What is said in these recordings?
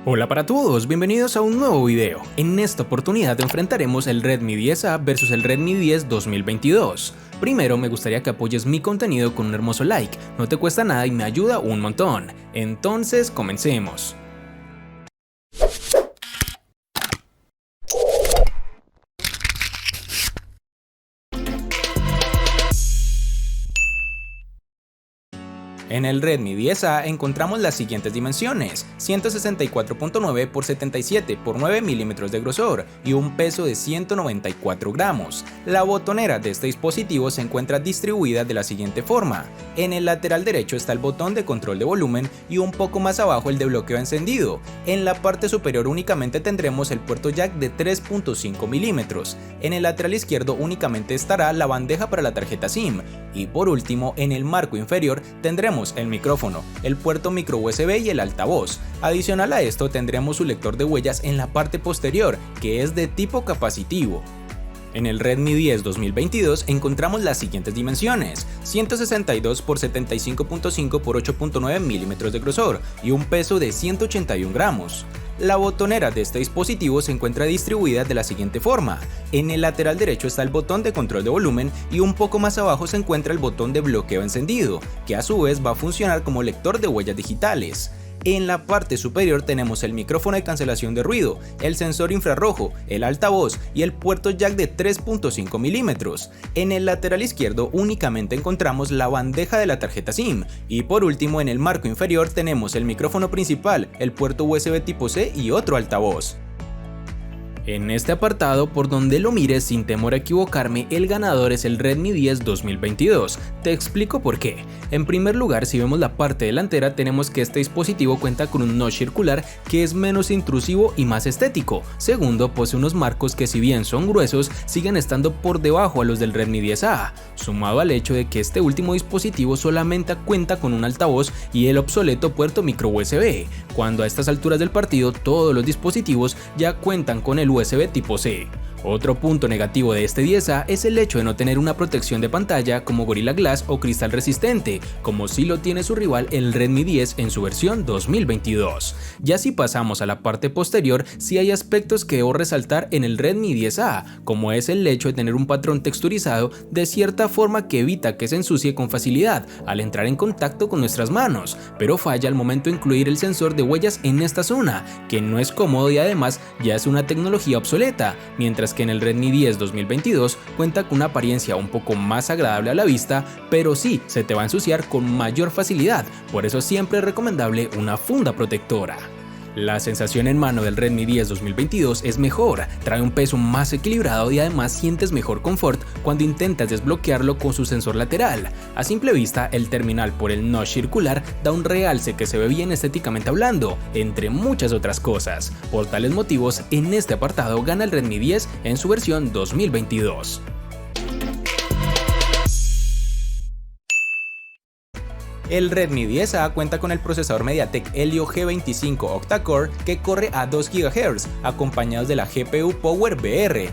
Hola para todos, bienvenidos a un nuevo video. En esta oportunidad enfrentaremos el Redmi 10A versus el Redmi 10 2022. Primero me gustaría que apoyes mi contenido con un hermoso like, no te cuesta nada y me ayuda un montón. Entonces comencemos. En el Redmi 10A encontramos las siguientes dimensiones: 164.9 x 77 x 9 milímetros de grosor y un peso de 194 gramos. La botonera de este dispositivo se encuentra distribuida de la siguiente forma: en el lateral derecho está el botón de control de volumen y un poco más abajo el de bloqueo encendido. En la parte superior únicamente tendremos el puerto jack de 3.5 milímetros. En el lateral izquierdo únicamente estará la bandeja para la tarjeta SIM. Y por último, en el marco inferior tendremos el micrófono, el puerto micro USB y el altavoz. Adicional a esto tendremos su lector de huellas en la parte posterior, que es de tipo capacitivo. En el Redmi 10 2022 encontramos las siguientes dimensiones: 162 x 75.5 x 8.9 milímetros de grosor y un peso de 181 gramos. La botonera de este dispositivo se encuentra distribuida de la siguiente forma: en el lateral derecho está el botón de control de volumen y un poco más abajo se encuentra el botón de bloqueo encendido, que a su vez va a funcionar como lector de huellas digitales. En la parte superior tenemos el micrófono de cancelación de ruido, el sensor infrarrojo, el altavoz y el puerto jack de 3.5 milímetros. En el lateral izquierdo únicamente encontramos la bandeja de la tarjeta SIM. Y por último, en el marco inferior tenemos el micrófono principal, el puerto USB tipo C y otro altavoz. En este apartado, por donde lo mires sin temor a equivocarme, el ganador es el Redmi 10 2022. Te explico por qué. En primer lugar, si vemos la parte delantera, tenemos que este dispositivo cuenta con un notch circular que es menos intrusivo y más estético. Segundo, posee unos marcos que, si bien son gruesos, siguen estando por debajo a los del Redmi 10A, sumado al hecho de que este último dispositivo solamente cuenta con un altavoz y el obsoleto puerto micro USB, cuando a estas alturas del partido todos los dispositivos ya cuentan con el USB tipo C. Otro punto negativo de este 10A es el hecho de no tener una protección de pantalla como Gorilla Glass o cristal resistente, como sí lo tiene su rival el Redmi 10 en su versión 2022. Ya si pasamos a la parte posterior, sí hay aspectos que debo resaltar en el Redmi 10A, como es el hecho de tener un patrón texturizado de cierta forma que evita que se ensucie con facilidad al entrar en contacto con nuestras manos, pero falla al momento de incluir el sensor de huellas en esta zona, que no es cómodo y además ya es una tecnología obsoleta, mientras que en el Redmi 10 2022 cuenta con una apariencia un poco más agradable a la vista, pero sí se te va a ensuciar con mayor facilidad, por eso siempre es recomendable una funda protectora. La sensación en mano del Redmi 10 2022 es mejor, trae un peso más equilibrado y además sientes mejor confort cuando intentas desbloquearlo con su sensor lateral. A simple vista, el terminal por el notch circular da un realce que se ve bien estéticamente hablando, entre muchas otras cosas. Por tales motivos, en este apartado gana el Redmi 10 en su versión 2022. El Redmi 10A cuenta con el procesador MediaTek Helio G25 octa-core que corre a 2 GHz, acompañados de la GPU PowerVR.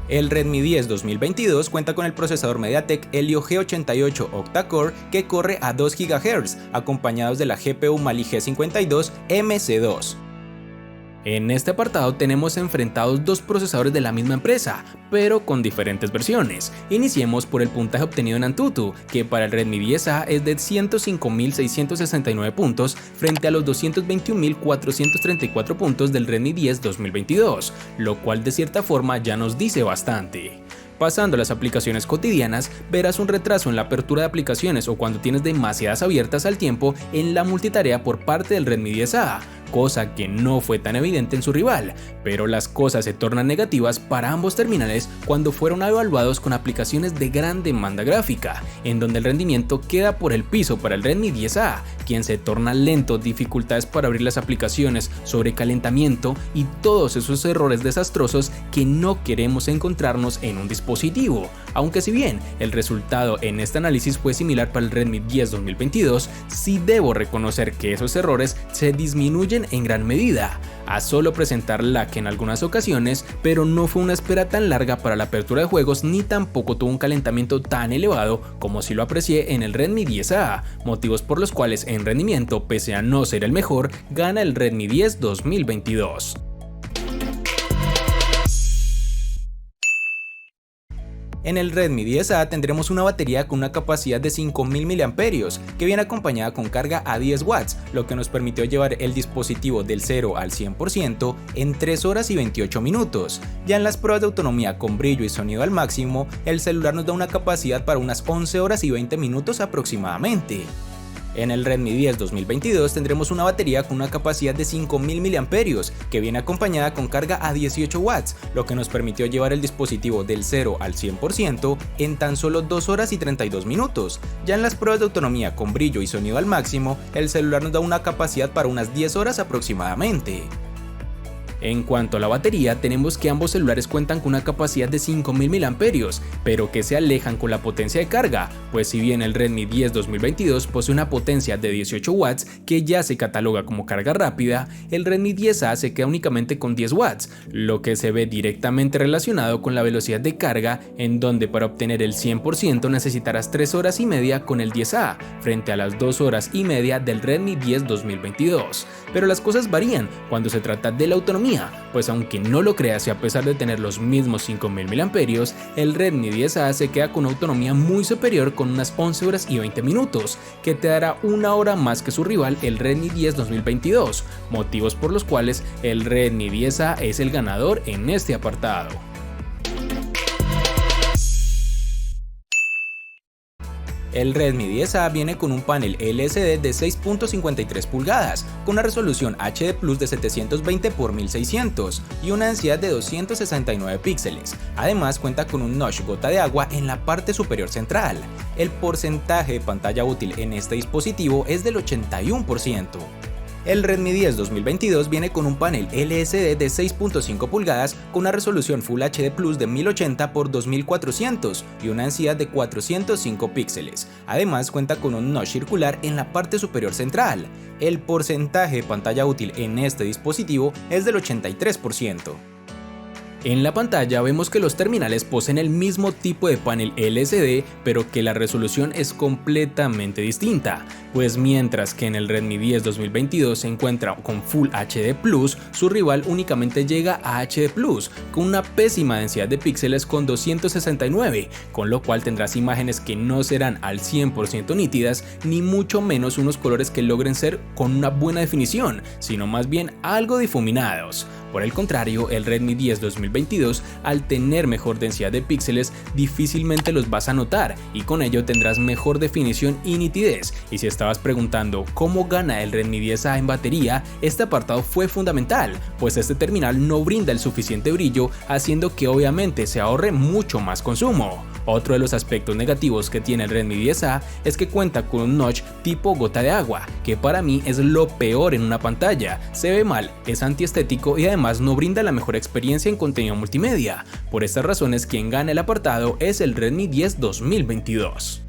El Redmi 10 2022 cuenta con el procesador MediaTek Helio G88 octa-core que corre a 2 GHz, acompañados de la GPU Mali G52 MC2. En este apartado tenemos enfrentados dos procesadores de la misma empresa, pero con diferentes versiones. Iniciemos por el puntaje obtenido en Antutu, que para el Redmi 10A es de 105.669 puntos frente a los 221.434 puntos del Redmi 10 2022, lo cual de cierta forma ya nos dice bastante. Pasando a las aplicaciones cotidianas, verás un retraso en la apertura de aplicaciones o cuando tienes demasiadas abiertas al tiempo en la multitarea por parte del Redmi 10A, cosa que no fue tan evidente en su rival, pero las cosas se tornan negativas para ambos terminales cuando fueron evaluados con aplicaciones de gran demanda gráfica, en donde el rendimiento queda por el piso para el Redmi 10A, quien se torna lento, dificultades para abrir las aplicaciones, sobrecalentamiento y todos esos errores desastrosos que no queremos encontrarnos en un dispositivo. Aunque si bien el resultado en este análisis fue similar para el Redmi 10 2022, sí debo reconocer que esos errores se disminuyen también en gran medida a solo presentar lag en algunas ocasiones, pero no fue una espera tan larga para la apertura de juegos ni tampoco tuvo un calentamiento tan elevado como si lo aprecié en el Redmi 10A, motivos por los cuales en rendimiento, pese a no ser el mejor, gana el Redmi 10 2022. En el Redmi 10A tendremos una batería con una capacidad de 5000 mAh que viene acompañada con carga a 10 watts, lo que nos permitió llevar el dispositivo del 0 al 100% en 3 horas y 28 minutos. Ya en las pruebas de autonomía con brillo y sonido al máximo, el celular nos da una capacidad para unas 11 horas y 20 minutos aproximadamente. En el Redmi 10 2022 tendremos una batería con una capacidad de 5000 mAh que viene acompañada con carga a 18 watts, lo que nos permitió llevar el dispositivo del 0 al 100% en tan solo 2 horas y 32 minutos. Ya en las pruebas de autonomía con brillo y sonido al máximo, el celular nos da una capacidad para unas 10 horas aproximadamente. En cuanto a la batería, tenemos que ambos celulares cuentan con una capacidad de 5000 mAh, pero que se alejan con la potencia de carga, pues si bien el Redmi 10 2022 posee una potencia de 18 watts que ya se cataloga como carga rápida, el Redmi 10A se queda únicamente con 10 watts, lo que se ve directamente relacionado con la velocidad de carga, en donde para obtener el 100% necesitarás 3 horas y media con el 10A, frente a las 2 horas y media del Redmi 10 2022. Pero las cosas varían cuando se trata de la autonomía, pues aunque no lo creas y a pesar de tener los mismos 5000 mAh, el Redmi 10A se queda con una autonomía muy superior con unas 11 horas y 20 minutos, que te dará una hora más que su rival el Redmi 10 2022, motivos por los cuales el Redmi 10A es el ganador en este apartado. El Redmi 10A viene con un panel LCD de 6.53 pulgadas, con una resolución HD Plus de 720 x 1600 y una densidad de 269 píxeles. Además cuenta con un notch gota de agua en la parte superior central. El porcentaje de pantalla útil en este dispositivo es del 81%. El Redmi 10 2022 viene con un panel LCD de 6.5 pulgadas con una resolución Full HD Plus de 1080 x 2400 y una densidad de 405 píxeles. Además cuenta con un notch circular en la parte superior central. El porcentaje de pantalla útil en este dispositivo es del 83%. En la pantalla vemos que los terminales poseen el mismo tipo de panel LCD, pero que la resolución es completamente distinta, pues mientras que en el Redmi 10 2022 se encuentra con Full HD Plus, su rival únicamente llega a HD Plus, con una pésima densidad de píxeles con 269, con lo cual tendrás imágenes que no serán al 100% nítidas, ni mucho menos unos colores que logren ser con una buena definición, sino más bien algo difuminados. Por el contrario, el Redmi 10 2022, al tener mejor densidad de píxeles, difícilmente los vas a notar y con ello tendrás mejor definición y nitidez. Y si estabas preguntando cómo gana el Redmi 10A en batería, este apartado fue fundamental, pues este terminal no brinda el suficiente brillo, haciendo que obviamente se ahorre mucho más consumo. Otro de los aspectos negativos que tiene el Redmi 10A es que cuenta con un notch tipo gota de agua, que para mí es lo peor en una pantalla. Se ve mal, es antiestético y además no brinda la mejor experiencia en contenido multimedia. Por estas razones, quien gana el apartado es el Redmi 10 2022.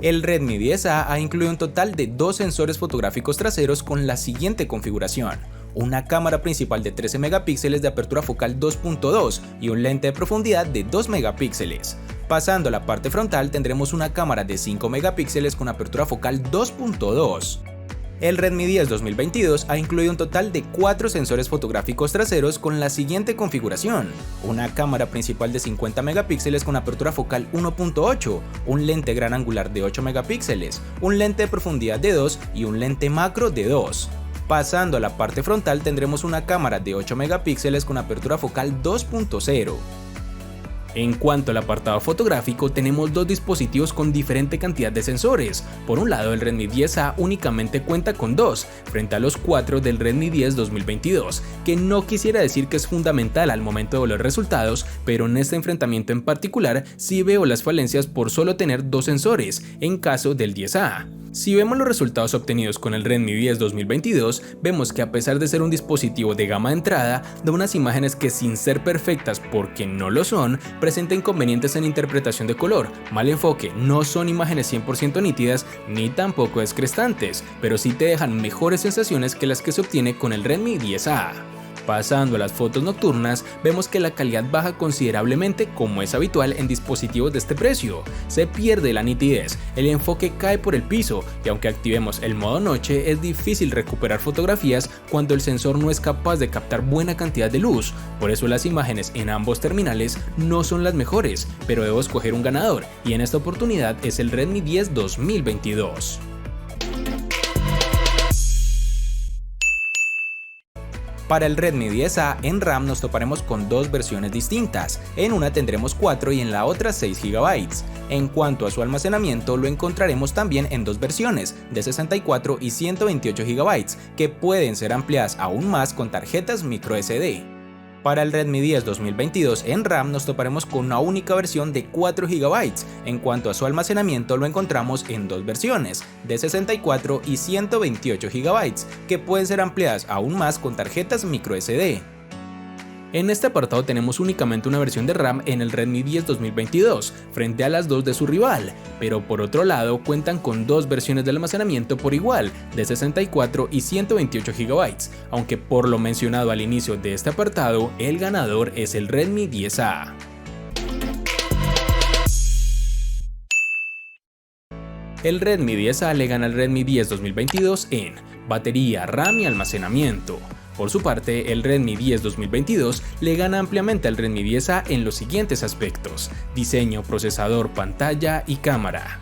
El Redmi 10A ha incluido un total de 2 sensores fotográficos traseros con la siguiente configuración: una cámara principal de 13 megapíxeles de apertura focal 2.2 y un lente de profundidad de 2 megapíxeles. Pasando a la parte frontal tendremos una cámara de 5 megapíxeles con apertura focal 2.2. El Redmi 10 2022 ha incluido un total de 4 sensores fotográficos traseros con la siguiente configuración: una cámara principal de 50 megapíxeles con apertura focal 1.8, un lente gran angular de 8 megapíxeles, un lente de profundidad de 2 y un lente macro de 2. Pasando a la parte frontal tendremos una cámara de 8 megapíxeles con apertura focal 2.0. En cuanto al apartado fotográfico, tenemos 2 dispositivos con diferente cantidad de sensores. Por un lado, el Redmi 10A únicamente cuenta con 2, frente a los 4 del Redmi 10 2022, que no quisiera decir que es fundamental al momento de ver los resultados, pero en este enfrentamiento en particular sí veo las falencias por solo tener 2 sensores, en caso del 10A. Si vemos los resultados obtenidos con el Redmi 10 2022, vemos que a pesar de ser un dispositivo de gama de entrada, da unas imágenes que sin ser perfectas porque no lo son, presenta inconvenientes en interpretación de color, mal enfoque, no son imágenes 100% nítidas ni tampoco descrestantes, pero sí te dejan mejores sensaciones que las que se obtiene con el Redmi 10A. Pasando a las fotos nocturnas, vemos que la calidad baja considerablemente como es habitual en dispositivos de este precio. Se pierde la nitidez, el enfoque cae por el piso y aunque activemos el modo noche es difícil recuperar fotografías cuando el sensor no es capaz de captar buena cantidad de luz. Por eso las imágenes en ambos terminales no son las mejores, pero debo escoger un ganador y en esta oportunidad es el Redmi 10 2022. Para el Redmi 10A en RAM nos toparemos con dos versiones distintas, en una tendremos 4 y en la otra 6 GB. En cuanto a su almacenamiento lo encontraremos también en dos versiones, de 64 y 128 GB, que pueden ser ampliadas aún más con tarjetas microSD. Para el Redmi 10 2022 en RAM nos toparemos con una única versión de 4 GB. En cuanto a su almacenamiento lo encontramos en dos versiones, de 64 y 128 GB, que pueden ser ampliadas aún más con tarjetas microSD. En este apartado tenemos únicamente una versión de RAM en el Redmi 10 2022, frente a las dos de su rival, pero por otro lado cuentan con dos versiones de almacenamiento por igual, de 64 y 128 GB, aunque por lo mencionado al inicio de este apartado, el ganador es el Redmi 10A. El Redmi 10A le gana al Redmi 10 2022 en batería, RAM y almacenamiento. Por su parte, el Redmi 10 2022 le gana ampliamente al Redmi 10A en los siguientes aspectos: diseño, procesador, pantalla y cámara.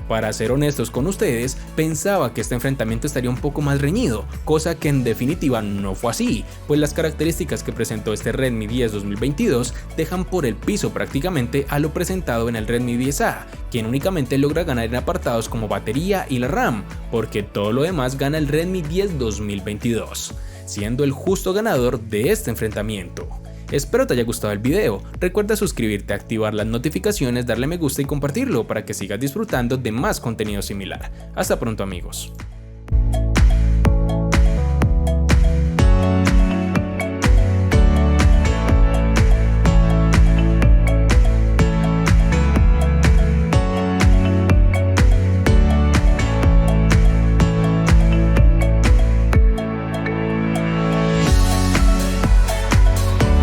Para ser honestos con ustedes, pensaba que este enfrentamiento estaría un poco más reñido, cosa que en definitiva no fue así, pues las características que presentó este Redmi 10 2022 dejan por el piso prácticamente a lo presentado en el Redmi 10A, quien únicamente logra ganar en apartados como batería y la RAM, porque todo lo demás gana el Redmi 10 2022, siendo el justo ganador de este enfrentamiento. Espero te haya gustado el video, recuerda suscribirte, activar las notificaciones, darle me gusta y compartirlo para que sigas disfrutando de más contenido similar. Hasta pronto amigos.